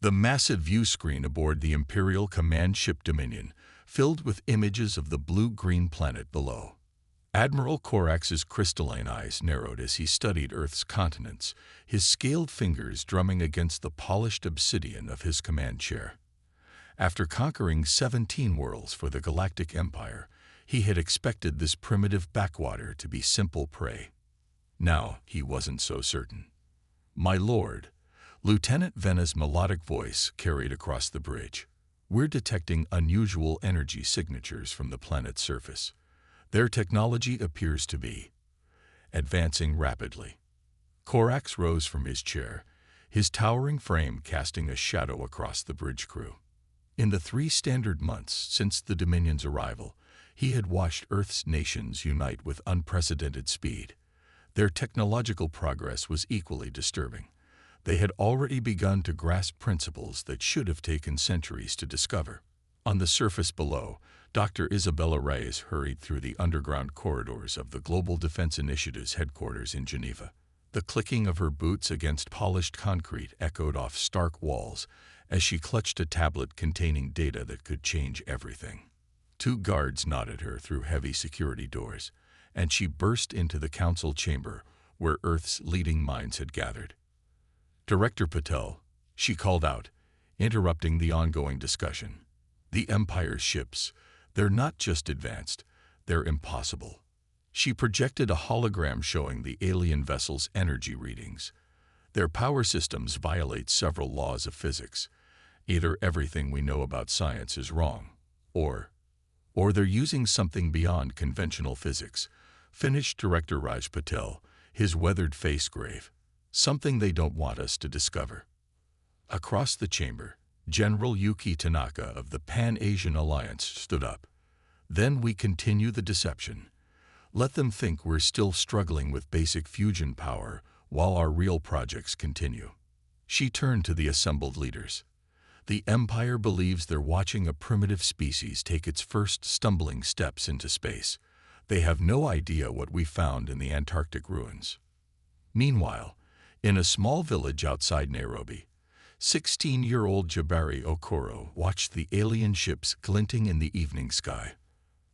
The massive view screen aboard the Imperial command ship Dominion filled with images of the blue-green planet below. Admiral Corax's crystalline eyes narrowed as he studied Earth's continents, his scaled fingers drumming against the polished obsidian of his command chair. After conquering 17 worlds for the Galactic Empire, he had expected this primitive backwater to be simple prey. Now he wasn't so certain. "My lord," Lieutenant Venna's melodic voice carried across the bridge. "We're detecting unusual energy signatures from the planet's surface. Their technology appears to be advancing rapidly." Corax rose from his chair, his towering frame casting a shadow across the bridge crew. In the 3 standard months since the Dominion's arrival, he had watched Earth's nations unite with unprecedented speed. Their technological progress was equally disturbing. They had already begun to grasp principles that should have taken centuries to discover. On the surface below, Dr. Isabella Reyes hurried through the underground corridors of the Global Defense Initiative's headquarters in Geneva. The clicking of her boots against polished concrete echoed off stark walls as she clutched a tablet containing data that could change everything. 2 guards nodded her through heavy security doors, and she burst into the council chamber where Earth's leading minds had gathered. "Director Patel," she called out, interrupting the ongoing discussion. "The Empire's ships, they're not just advanced, they're impossible." She projected a hologram showing the alien vessel's energy readings. "Their power systems violate several laws of physics. Either everything we know about science is wrong, or they're using something beyond conventional physics," finished Director Raj Patel, his weathered face grave. "Something they don't want us to discover." Across the chamber, General Yuki Tanaka of the Pan-Asian Alliance stood up. "Then we continue the deception. Let them think we're still struggling with basic fusion power while our real projects continue." She turned to the assembled leaders. "The Empire believes they're watching a primitive species take its first stumbling steps into space. They have no idea what we found in the Antarctic ruins." Meanwhile, in a small village outside Nairobi, 16-year-old Jabari Okoro watched the alien ships glinting in the evening sky.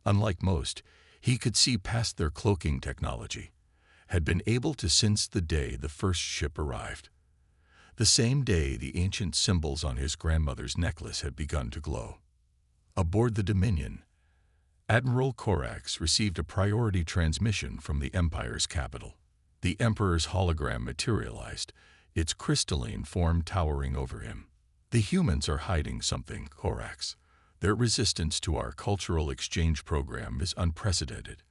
Unlike most, he could see past their cloaking technology, had been able to sense the day the first ship arrived. The same day the ancient symbols on his grandmother's necklace had begun to glow. Aboard the Dominion, Admiral Corax received a priority transmission from the Empire's capital. The Emperor's hologram materialized, its crystalline form towering over him. "The humans are hiding something, Corax. Their resistance to our cultural exchange program is unprecedented.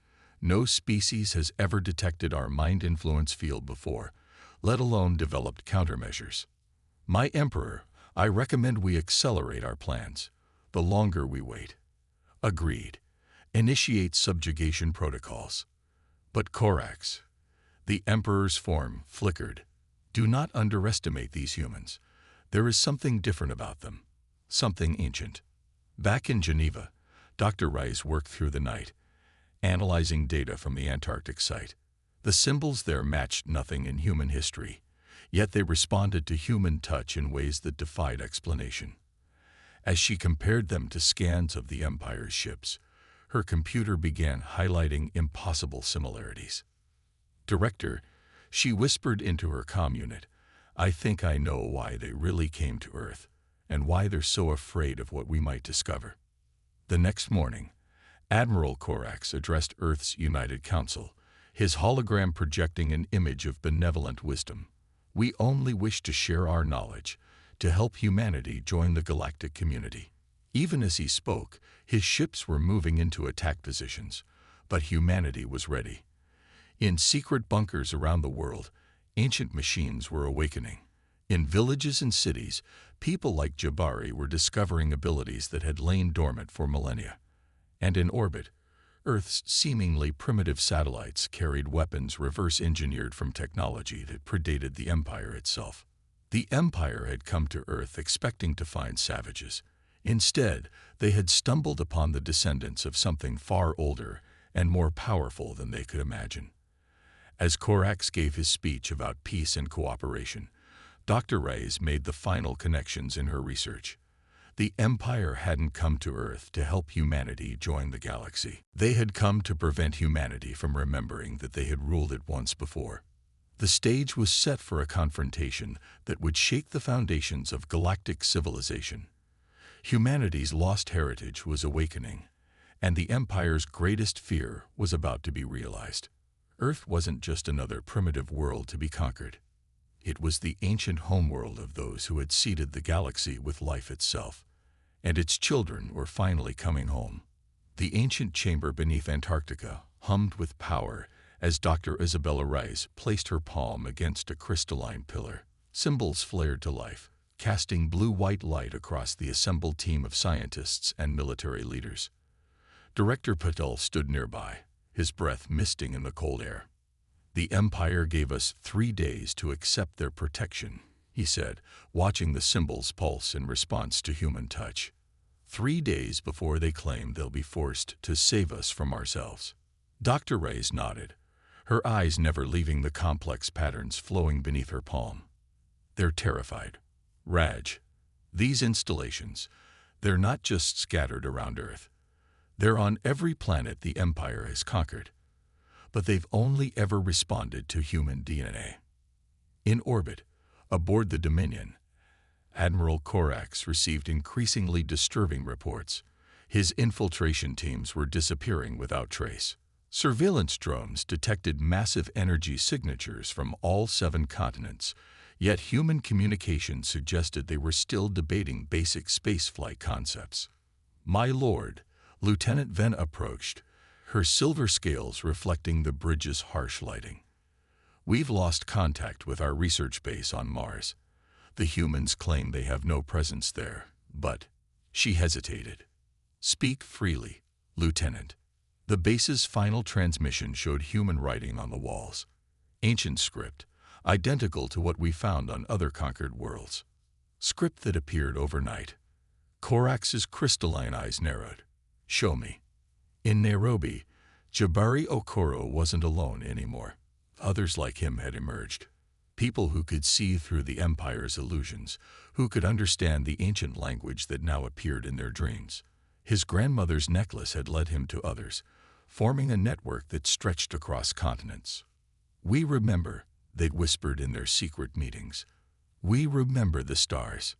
No species has ever detected our mind influence field before, let alone developed countermeasures. My Emperor, I recommend we accelerate our plans. The longer we wait." "Agreed. Initiate subjugation protocols." "But Corax," the Emperor's form flickered, "do not underestimate these humans. There is something different about them, something ancient." Back in Geneva, Dr. Rice worked through the night, analyzing data from the Antarctic site. The symbols there matched nothing in human history, yet they responded to human touch in ways that defied explanation. As she compared them to scans of the Empire's ships, her computer began highlighting impossible similarities. "Director," she whispered into her comm unit, "I think I know why they really came to Earth, and why they're so afraid of what we might discover." The next morning, Admiral Corax addressed Earth's United Council, his hologram projecting an image of benevolent wisdom. "We only wish to share our knowledge, to help humanity join the galactic community." Even as he spoke, his ships were moving into attack positions, but humanity was ready. In secret bunkers around the world, ancient machines were awakening. In villages and cities, people like Jabari were discovering abilities that had lain dormant for millennia. And in orbit, Earth's seemingly primitive satellites carried weapons reverse-engineered from technology that predated the Empire itself. The Empire had come to Earth expecting to find savages. Instead, they had stumbled upon the descendants of something far older and more powerful than they could imagine. As Corax gave his speech about peace and cooperation, Dr. Reyes made the final connections in her research. The Empire hadn't come to Earth to help humanity join the galaxy. They had come to prevent humanity from remembering that they had ruled it once before. The stage was set for a confrontation that would shake the foundations of galactic civilization. Humanity's lost heritage was awakening, and the Empire's greatest fear was about to be realized. Earth wasn't just another primitive world to be conquered. It was the ancient homeworld of those who had seeded the galaxy with life itself, and its children were finally coming home. The ancient chamber beneath Antarctica hummed with power as Dr. Isabella Reyes placed her palm against a crystalline pillar. Symbols flared to life, casting blue-white light across the assembled team of scientists and military leaders. Director Patel stood nearby, his breath misting in the cold air. "The Empire gave us 3 days to accept their protection," he said, watching the symbols pulse in response to human touch. 3 days before they claim they'll be forced to save us from ourselves. Dr. Reyes nodded, her eyes never leaving the complex patterns flowing beneath her palm. "They're terrified. Raj, these installations, they're not just scattered around Earth. They're on every planet the Empire has conquered. But they've only ever responded to human DNA." In orbit, aboard the Dominion, Admiral Corax received increasingly disturbing reports. His infiltration teams were disappearing without trace. Surveillance drones detected massive energy signatures from all 7 continents, yet human communication suggested they were still debating basic spaceflight concepts. "My lord," Lieutenant Venn approached, her silver scales reflecting the bridge's harsh lighting. "We've lost contact with our research base on Mars. The humans claim they have no presence there, but—" She hesitated. "Speak freely, Lieutenant." The base's final transmission showed human writing on the walls. Ancient script, identical to what we found on other conquered worlds. Script that appeared overnight. Corax's crystalline eyes narrowed. "Show me." In Nairobi, Jabari Okoro wasn't alone anymore. Others like him had emerged. People who could see through the Empire's illusions, who could understand the ancient language that now appeared in their dreams. His grandmother's necklace had led him to others, forming a network that stretched across continents. "We remember," they'd whispered in their secret meetings. "We remember the stars."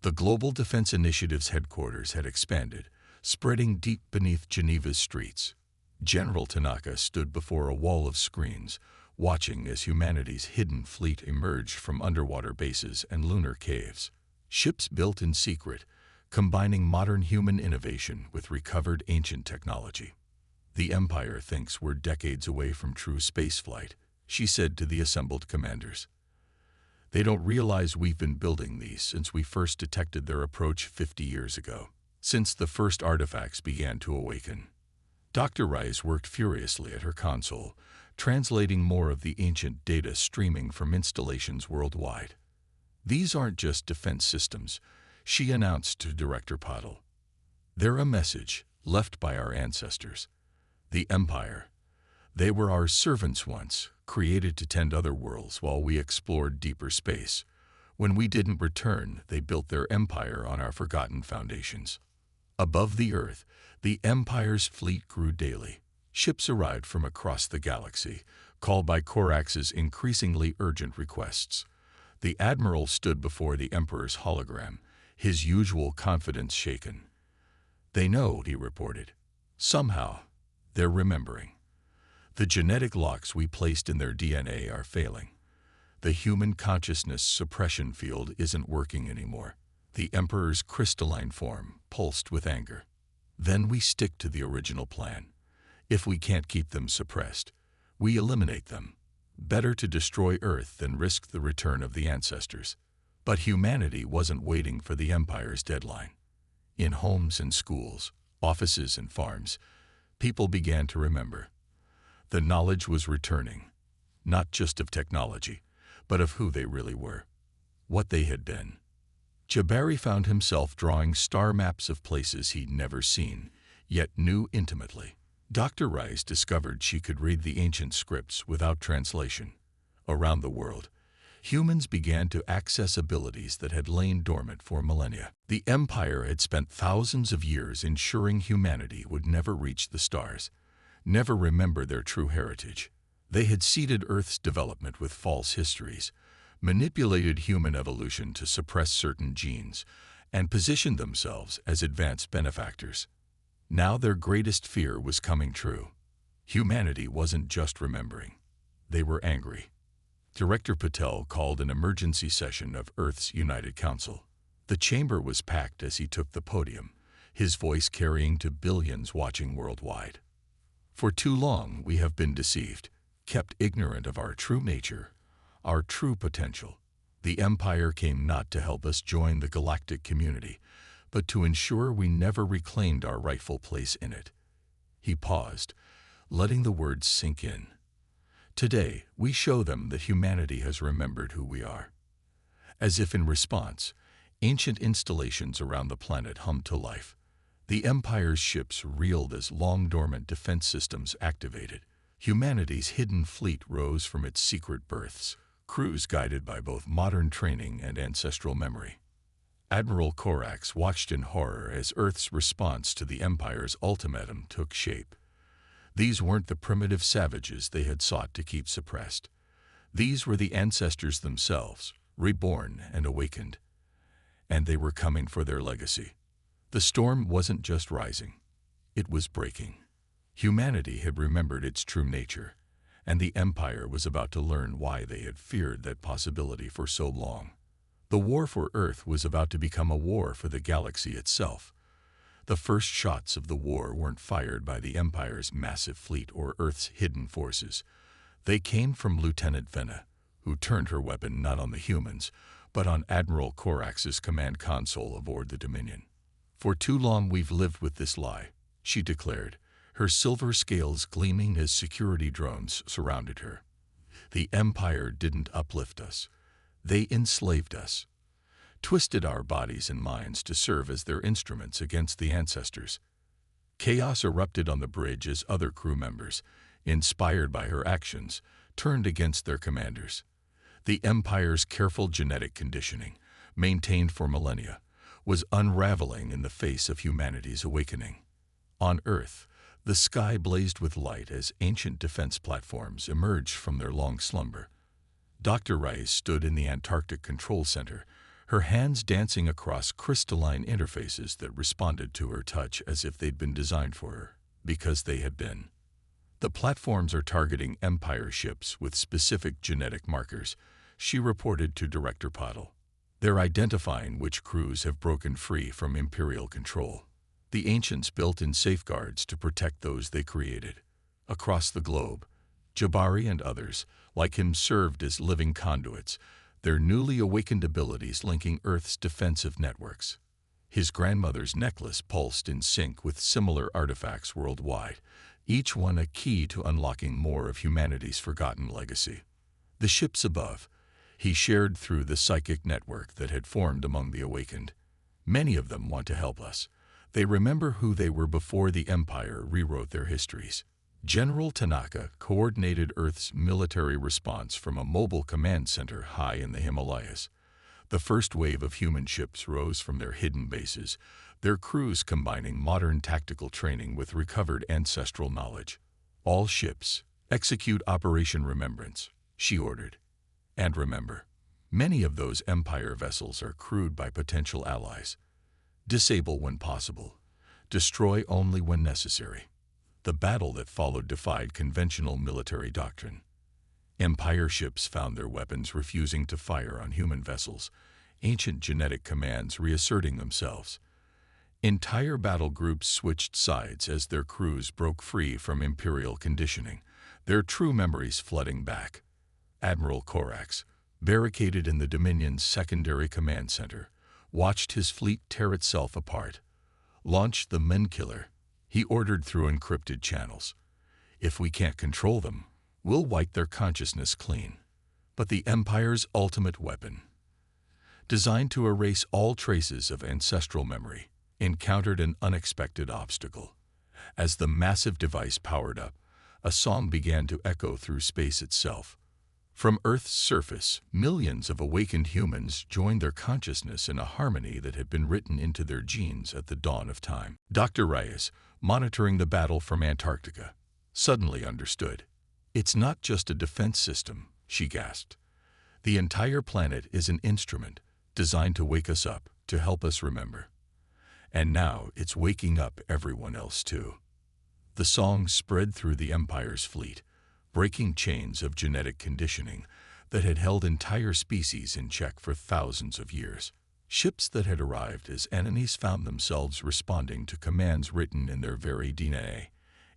The Global Defense Initiative's headquarters had expanded, spreading deep beneath Geneva's streets. General Tanaka stood before a wall of screens, watching as humanity's hidden fleet emerged from underwater bases and lunar caves. Ships built in secret, combining modern human innovation with recovered ancient technology. "The Empire thinks we're decades away from true spaceflight," she said to the assembled commanders. "They don't realize we've been building these since we first detected their approach 50 years ago, since the first artifacts began to awaken." Dr. Reyes worked furiously at her console, translating more of the ancient data streaming from installations worldwide. "These aren't just defense systems," she announced to Director Patel. "They're a message left by our ancestors. The Empire. They were our servants once, created to tend other worlds while we explored deeper space. When we didn't return, they built their empire on our forgotten foundations." Above the Earth, the Empire's fleet grew daily. Ships arrived from across the galaxy, called by Corax's increasingly urgent requests. The Admiral stood before the Emperor's hologram, his usual confidence shaken. "They know," he reported. "Somehow, they're remembering. The genetic locks we placed in their DNA are failing. The human consciousness suppression field isn't working anymore." The Emperor's crystalline form pulsed with anger. "Then we stick to the original plan. If we can't keep them suppressed, we eliminate them. Better to destroy Earth than risk the return of the ancestors." But humanity wasn't waiting for the Empire's deadline. In homes and schools, offices and farms, people began to remember. The knowledge was returning, not just of technology, but of who they really were, what they had been. Jabari found himself drawing star maps of places he'd never seen, yet knew intimately. Dr. Rice discovered she could read the ancient scripts without translation. Around the world, Humans began to access abilities that had lain dormant for millennia. The Empire had spent thousands of years ensuring humanity would never reach the stars, never remember their true heritage. They had seeded Earth's development with false histories, manipulated human evolution to suppress certain genes, and positioned themselves as advanced benefactors. Now their greatest fear was coming true. Humanity wasn't just remembering. They were angry. Director Patel called an emergency session of Earth's United Council. The chamber was packed as he took the podium, his voice carrying to billions watching worldwide. For too long we have been deceived, kept ignorant of our true nature, our true potential. The Empire came not to help us join the galactic community, but to ensure we never reclaimed our rightful place in it. He paused, letting the words sink in. Today, we show them that humanity has remembered who we are. As if in response, ancient installations around the planet hummed to life. The Empire's ships reeled as long-dormant defense systems activated. Humanity's hidden fleet rose from its secret berths, crews guided by both modern training and ancestral memory. Admiral Corax watched in horror as Earth's response to the Empire's ultimatum took shape. These weren't the primitive savages they had sought to keep suppressed. These were the ancestors themselves, reborn and awakened. And they were coming for their legacy. The storm wasn't just rising, it was breaking. Humanity had remembered its true nature, and the Empire was about to learn why they had feared that possibility for so long. The war for Earth was about to become a war for the galaxy itself. The first shots of the war weren't fired by the Empire's massive fleet or Earth's hidden forces. They came from Lieutenant Venna, who turned her weapon not on the humans, but on Admiral Corax's command console aboard the Dominion. "For too long we've lived with this lie," she declared, her silver scales gleaming as security drones surrounded her. "The Empire didn't uplift us. They enslaved us, twisted our bodies and minds to serve as their instruments against the ancestors." Chaos erupted on the bridge as other crew members, inspired by her actions, turned against their commanders. The Empire's careful genetic conditioning, maintained for millennia, was unraveling in the face of humanity's awakening. On Earth, the sky blazed with light as ancient defense platforms emerged from their long slumber. Dr. Rice stood in the Antarctic Control Center, her hands dancing across crystalline interfaces that responded to her touch as if they'd been designed for her, because they had been. "The platforms are targeting Empire ships with specific genetic markers," she reported to Director Patel. "They're identifying which crews have broken free from Imperial control. The ancients built in safeguards to protect those they created. Across the globe, Jabari and others, like him, served as living conduits, their newly awakened abilities linking Earth's defensive networks." His grandmother's necklace pulsed in sync with similar artifacts worldwide, each one a key to unlocking more of humanity's forgotten legacy. The ships above, he shared through the psychic network that had formed among the awakened. Many of them want to help us. They remember who they were before the Empire rewrote their histories. General Tanaka coordinated Earth's military response from a mobile command center high in the Himalayas. The first wave of human ships rose from their hidden bases, their crews combining modern tactical training with recovered ancestral knowledge. "All ships, execute Operation Remembrance," she ordered. "And remember, many of those Empire vessels are crewed by potential allies. Disable when possible, destroy only when necessary." The battle that followed defied conventional military doctrine. Empire ships found their weapons refusing to fire on human vessels, ancient genetic commands reasserting themselves. Entire battle groups switched sides as their crews broke free from Imperial conditioning, their true memories flooding back. Admiral Corax, barricaded in the Dominion's secondary command center, watched his fleet tear itself apart. "Launch the Men-Killer," he ordered through encrypted channels. "If we can't control them, we'll wipe their consciousness clean." But the Empire's ultimate weapon, designed to erase all traces of ancestral memory, encountered an unexpected obstacle. As the massive device powered up, a song began to echo through space itself. From Earth's surface, millions of awakened humans joined their consciousness in a harmony that had been written into their genes at the dawn of time. Dr. Reyes, monitoring the battle from Antarctica, suddenly understood. "It's not just a defense system," she gasped. "The entire planet is an instrument designed to wake us up, to help us remember. And now it's waking up everyone else too." The song spread through the Empire's fleet, breaking chains of genetic conditioning that had held entire species in check for thousands of years. Ships that had arrived as enemies found themselves responding to commands written in their very DNA,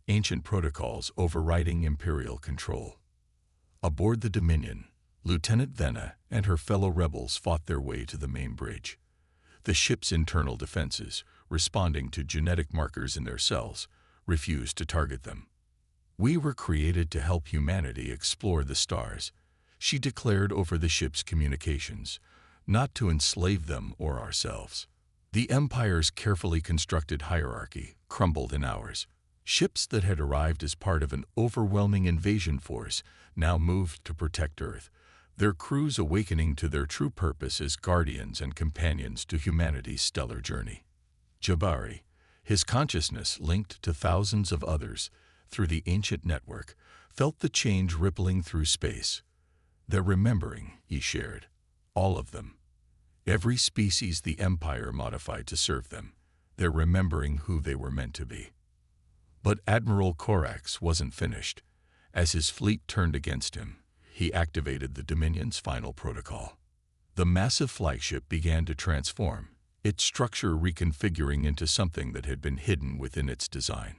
ancient protocols overriding Imperial control. Aboard the Dominion, Lieutenant Venna and her fellow rebels fought their way to the main bridge. The ship's internal defenses, responding to genetic markers in their cells, refused to target them. "We were created to help humanity explore the stars," she declared over the ship's communications, "not to enslave them or ourselves." The Empire's carefully constructed hierarchy crumbled in hours. Ships that had arrived as part of an overwhelming invasion force now moved to protect Earth, their crews awakening to their true purpose as guardians and companions to humanity's stellar journey. Jabari, his consciousness linked to thousands of others through the ancient network, felt the change rippling through space. "They're remembering," he shared. "All of them. Every species the Empire modified to serve them. They're remembering who they were meant to be." But Admiral Corax wasn't finished. As his fleet turned against him, he activated the Dominion's final protocol. The massive flagship began to transform, its structure reconfiguring into something that had been hidden within its design.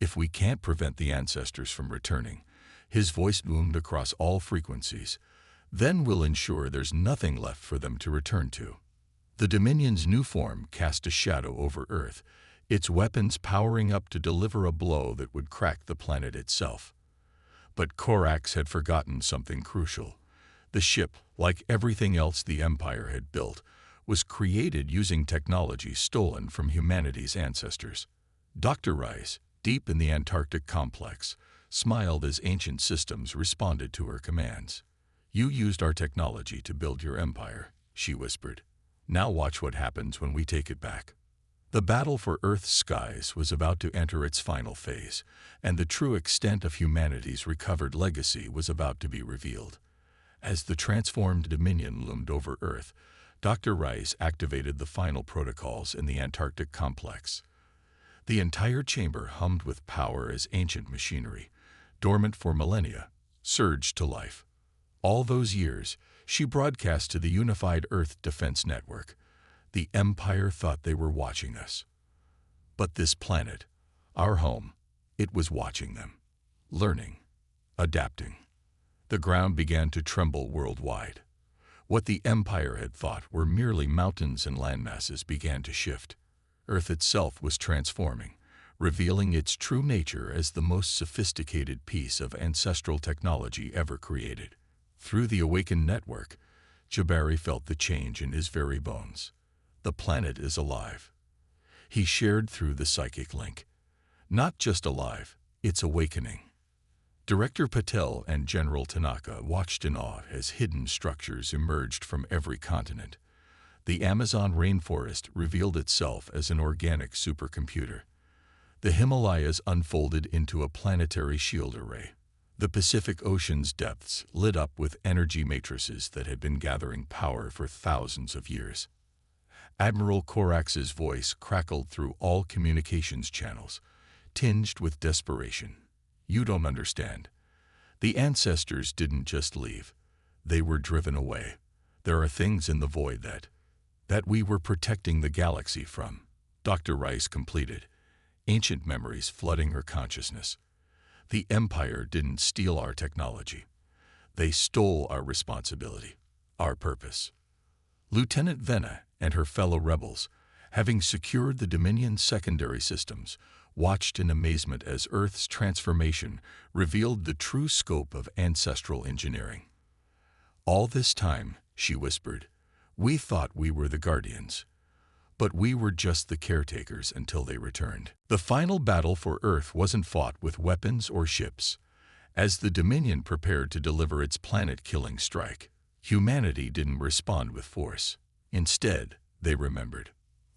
"If we can't prevent the ancestors from returning," his voice boomed across all frequencies, "then we'll ensure there's nothing left for them to return to." The Dominion's new form cast a shadow over Earth, its weapons powering up to deliver a blow that would crack the planet itself. But Corax had forgotten something crucial. The ship, like everything else the Empire had built, was created using technology stolen from humanity's ancestors. Dr. Rice, deep in the Antarctic complex, smiled as ancient systems responded to her commands. "You used our technology to build your empire," she whispered. "Now watch what happens when we take it back." The battle for Earth's skies was about to enter its final phase, and the true extent of humanity's recovered legacy was about to be revealed. As the transformed Dominion loomed over Earth, Dr. Rice activated the final protocols in the Antarctic complex. The entire chamber hummed with power as ancient machinery, dormant for millennia, surged to life. All those years, she broadcast to the unified Earth Defense Network. The Empire thought they were watching us. But this planet, our home, it was watching them, learning, adapting. The ground began to tremble worldwide. What the Empire had thought were merely mountains and landmasses began to shift. Earth itself was transforming, revealing its true nature as the most sophisticated piece of ancestral technology ever created. Through the awakened network, Jabari felt the change in his very bones. The planet is alive. He shared through the psychic link. Not just alive, it's awakening. Director Patel and General Tanaka watched in awe as hidden structures emerged from every continent. The Amazon rainforest revealed itself as an organic supercomputer. The Himalayas unfolded into a planetary shield array. The Pacific Ocean's depths lit up with energy matrices that had been gathering power for thousands of years. Admiral Corax's voice crackled through all communications channels, tinged with desperation. "You don't understand. The ancestors didn't just leave. They were driven away. There are things in the void that we were protecting the galaxy from," Dr. Rice completed, ancient memories flooding her consciousness. "The Empire didn't steal our technology. They stole our responsibility, our purpose." Lieutenant Venna and her fellow rebels, having secured the Dominion's secondary systems, watched in amazement as Earth's transformation revealed the true scope of ancestral engineering. "All this time," she whispered, "we thought we were the guardians. But we were just the caretakers until they returned." The final battle for Earth wasn't fought with weapons or ships. As the Dominion prepared to deliver its planet-killing strike, humanity didn't respond with force. Instead, they remembered.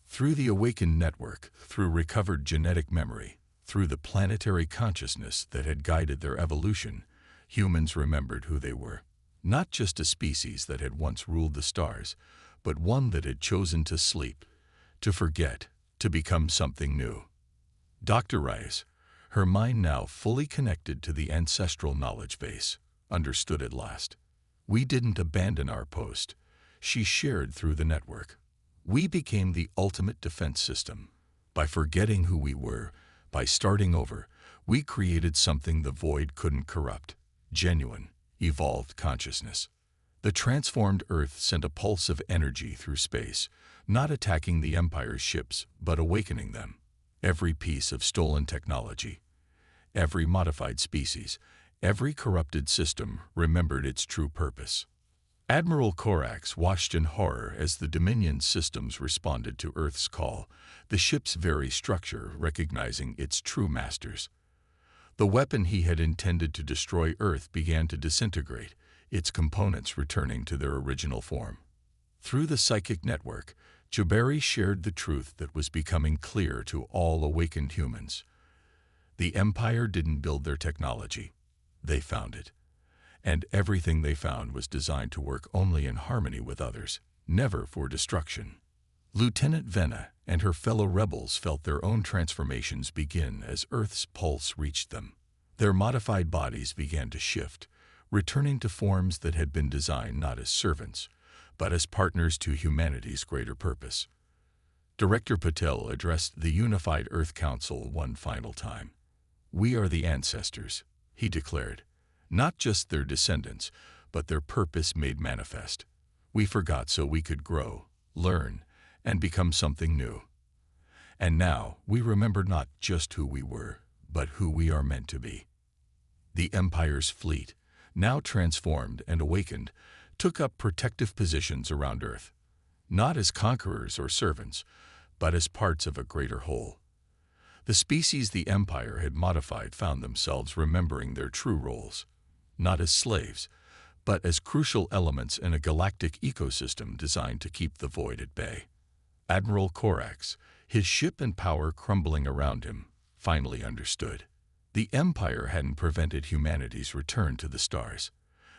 Through the awakened network, through recovered genetic memory, through the planetary consciousness that had guided their evolution, humans remembered who they were. Not just a species that had once ruled the stars, but one that had chosen to sleep, to forget, to become something new. Dr. Rice, her mind now fully connected to the ancestral knowledge base, understood at last. We didn't abandon our post. She shared through the network. We became the ultimate defense system. By forgetting who we were, by starting over, we created something the void couldn't corrupt: genuine, evolved consciousness. The transformed Earth sent a pulse of energy through space, not attacking the Empire's ships, but awakening them. Every piece of stolen technology, every modified species, every corrupted system remembered its true purpose. Admiral Corax watched in horror as the Dominion systems responded to Earth's call, the ship's very structure recognizing its true masters. The weapon he had intended to destroy Earth began to disintegrate, its components returning to their original form. Through the psychic network, Jabari shared the truth that was becoming clear to all awakened humans. The Empire didn't build their technology. They found it. And everything they found was designed to work only in harmony with others, never for destruction. Lieutenant Venna and her fellow rebels felt their own transformations begin as Earth's pulse reached them. Their modified bodies began to shift, returning to forms that had been designed not as servants, but as partners to humanity's greater purpose. Director Patel addressed the Unified Earth Council one final time. "We are the ancestors," he declared. "Not just their descendants, but their purpose made manifest. We forgot so we could grow, learn, and become something new. And now we remember not just who we were, but who we are meant to be." The Empire's fleet, now transformed and awakened, took up protective positions around Earth, not as conquerors or servants, but as parts of a greater whole. The species the Empire had modified found themselves remembering their true roles, not as slaves, but as crucial elements in a galactic ecosystem designed to keep the void at bay. Admiral Corax, his ship and power crumbling around him, finally understood. The Empire hadn't prevented humanity's return to the stars.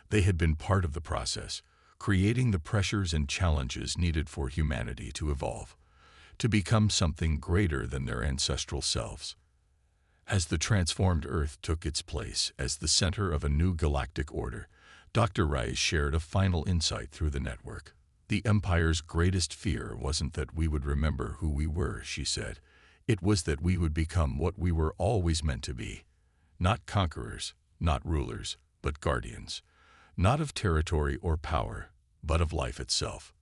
They had been part of the process, creating the pressures and challenges needed for humanity to evolve, to become something greater than their ancestral selves. As the transformed Earth took its place as the center of a new galactic order, Dr. Rice shared a final insight through the network. "The Empire's greatest fear wasn't that we would remember who we were," she said. "It was that we would become what we were always meant to be. Not conquerors, not rulers, but guardians. Not of territory or power, but of life itself."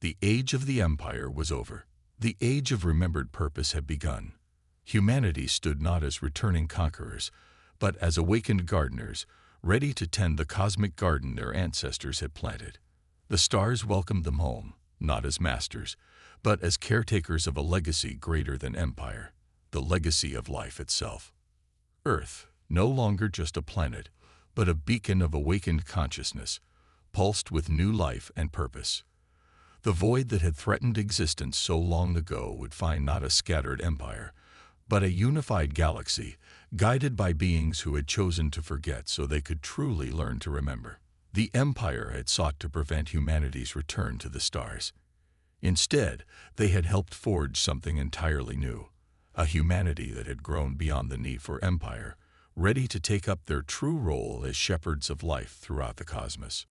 The age of the Empire was over. The age of remembered purpose had begun. Humanity stood not as returning conquerors, but as awakened gardeners, ready to tend the cosmic garden their ancestors had planted. The stars welcomed them home, not as masters, but as caretakers of a legacy greater than empire, the legacy of life itself. Earth, no longer just a planet, but a beacon of awakened consciousness, pulsed with new life and purpose. The void that had threatened existence so long ago would find not a scattered empire, but a unified galaxy, guided by beings who had chosen to forget so they could truly learn to remember. The Empire had sought to prevent humanity's return to the stars. Instead, they had helped forge something entirely new, a humanity that had grown beyond the need for empire, ready to take up their true role as shepherds of life throughout the cosmos.